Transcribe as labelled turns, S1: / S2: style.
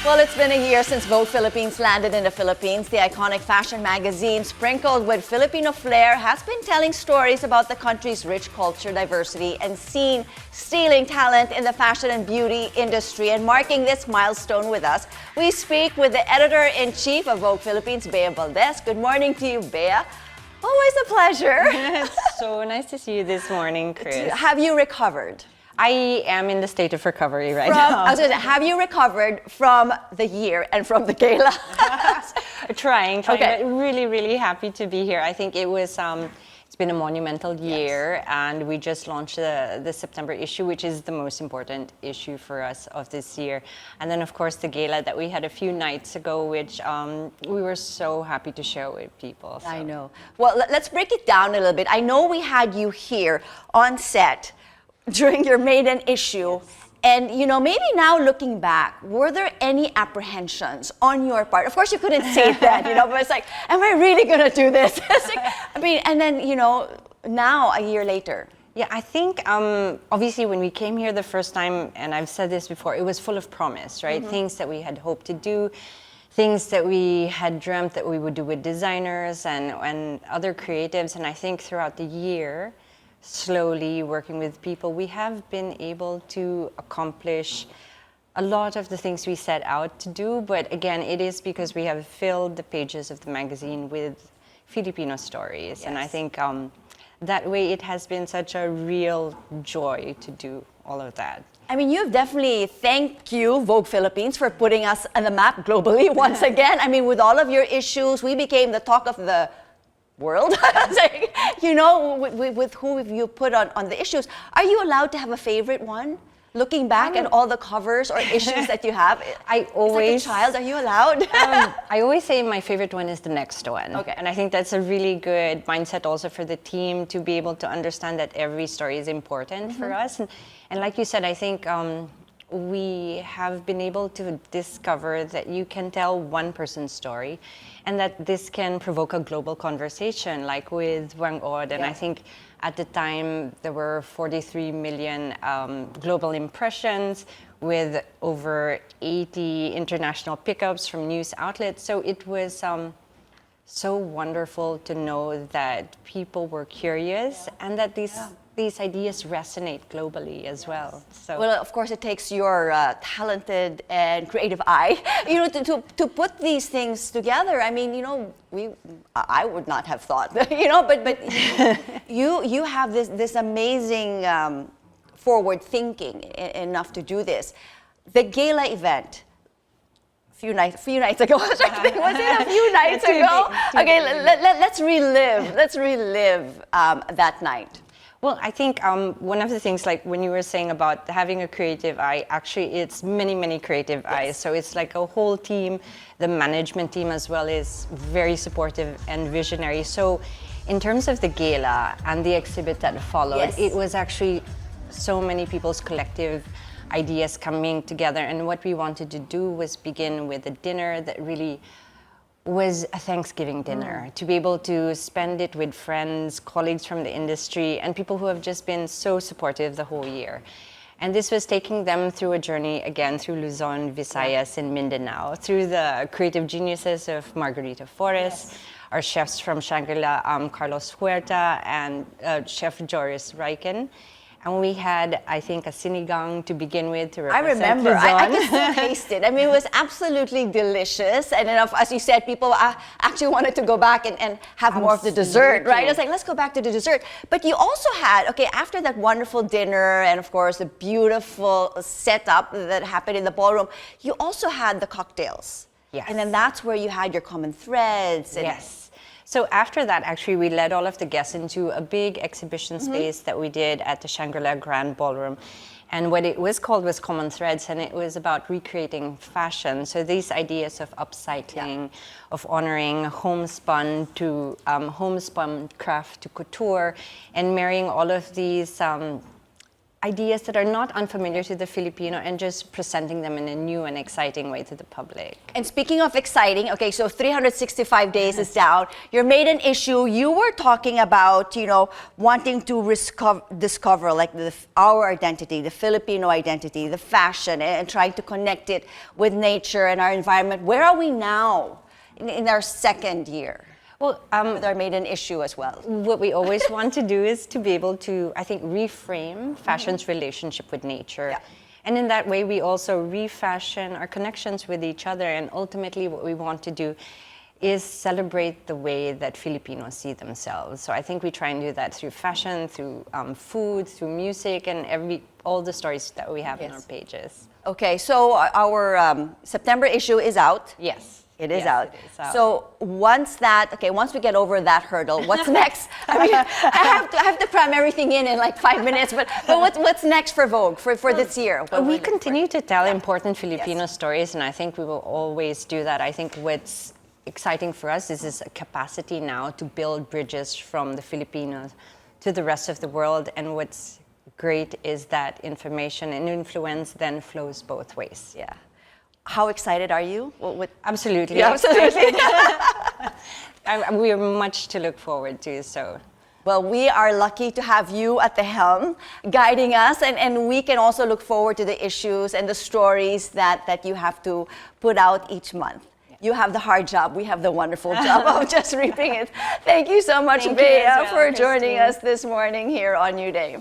S1: Well, it's been a year since Vogue Philippines landed in the Philippines. The iconic fashion magazine, sprinkled with Filipino flair, has been telling stories about the country's rich culture, diversity, and seen stealing talent in the fashion and beauty industry. And marking this milestone with us, we speak with the Editor-in-Chief of Vogue Philippines, Bea Valdes. Good morning to you, Bea. Always a pleasure.
S2: It's so nice to see you this morning, Chris.
S1: Have you recovered?
S2: I am in the state of recovery right now.
S1: I was going to say, have you recovered from the year and from the gala?
S2: Trying,
S1: Okay.
S2: but really happy to be here. I think it was, it's been a monumental year, and we just launched the September issue, which is the most important issue for us of this year. And then, of course, the gala that we had a few nights ago, which we were so happy to share with people. So.
S1: I know. Well, let's break it down a little bit. I know we had you here on set during your maiden issue.
S2: Yes.
S1: And, you know, maybe now looking back, were there any apprehensions on your part? Of course, you couldn't say that, you know, but it's like, am I really going to do this? It's like, I mean, and then, you know, now, a year later.
S2: Yeah, I think obviously when we came here the first time, and I've said this before, it was full of promise, right?
S1: Mm-hmm.
S2: Things that we had hoped to do, things that we had dreamt that we would do with designers and other creatives. And I think throughout the year, slowly working with people, we have been able to accomplish a lot of the things we set out to do. But again, it is because we have filled the pages of the magazine with Filipino stories.
S1: Yes.
S2: And I think that way it has been such a real joy to do all of that.
S1: I mean, you've definitely, thank you, Vogue Philippines, for putting us on the map globally once again. I mean, with all of your issues, we became the talk of the world. Like, you know, with who you put on the issues. Are you allowed to have a favorite one? Looking back at all the covers or issues that you have,
S2: I always,
S1: it's like a child, are you allowed?
S2: I always say my favorite one is the next one.
S1: Okay.
S2: And I think that's a really good mindset also for the team to be able to understand that every story is important for us. And like you said, I think we have been able to discover that you can tell one person's story and that this can provoke a global conversation, like with Wang Od. And I think at the time there were 43 million global impressions with over 80 international pickups from news outlets. So it was so wonderful to know that people were curious and that these ideas resonate globally as well. So.
S1: Well, of course, it takes your talented and creative eye, you know, to put these things together. I mean, you know, I would not have thought, you know, but you have this amazing forward thinking enough to do this. The gala event. Few nights ago. Was it a few nights ago? Okay, let's relive. Let's relive that night.
S2: Well, I think one of the things, like when you were saying about having a creative eye, actually it's many creative eyes. So it's like a whole team. The management team as well is very supportive and visionary. So in terms of the gala and the exhibit that followed, it was actually so many people's collective ideas coming together. And what we wanted to do was begin with a dinner that really was a Thanksgiving dinner, to be able to spend it with friends, colleagues from the industry, and people who have just been so supportive the whole year. And this was taking them through a journey, again, through Luzon, Visayas, and Mindanao, through the creative geniuses of Margarita Forres, our chefs from Shangri-La, Carlos Huerta, and Chef Joris Riken. And we had, I think, a sinigang to begin with to represent
S1: remember.
S2: Luzon.
S1: I can still taste it. I mean, it was absolutely delicious. And then, as you said, people actually wanted to go back and have more of the dessert, right? I was like, let's go back to the dessert. But you also had, okay, after that wonderful dinner and, of course, the beautiful setup that happened in the ballroom, you also had the cocktails.
S2: Yes.
S1: And then that's where you had your common threads. And
S2: Yes. So after that, actually, we led all of the guests into a big exhibition space that we did at the Shangri-La Grand Ballroom. And what it was called was Common Threads, and it was about recreating fashion. So these ideas of upcycling, of honoring homespun to homespun craft to couture, and marrying all of these ideas that are not unfamiliar to the Filipino and just presenting them in a new and exciting way to the public.
S1: And speaking of exciting, okay, so 365 days is down. Your maiden issue, you were talking about, wanting to discover like our identity, the Filipino identity, the fashion, and trying to connect it with nature and our environment. Where are we now in our second year?
S2: Well,
S1: with our maiden issue as well.
S2: What we always want to do is to be able to, I think, reframe fashion's relationship with nature.
S1: Yeah.
S2: And in that way, we also refashion our connections with each other. And ultimately, what we want to do is celebrate the way that Filipinos see themselves. So I think we try and do that through fashion, through food, through music, and all the stories that we have on our pages.
S1: Okay, so our September issue is out.
S2: Yes.
S1: It is
S2: Yes,
S1: out.
S2: it is out.
S1: So once we get over that hurdle, what's next? I mean, I have to cram everything in like 5 minutes. But what's next for Vogue for this year?
S2: We continue to tell important Filipino stories, and I think we will always do that. I think what's exciting for us is this capacity now to build bridges from the Filipinos to the rest of the world. And what's great is that information and influence then flows both ways.
S1: Yeah. How excited are you?
S2: Absolutely.
S1: Yeah, absolutely.
S2: We are much to look forward to. So,
S1: well, we are lucky to have you at the helm, guiding us, and we can also look forward to the issues and the stories that you have to put out each month. You have the hard job. We have the wonderful job of just reaping it. Thank you so much, Bea, for joining us this morning here on New Day.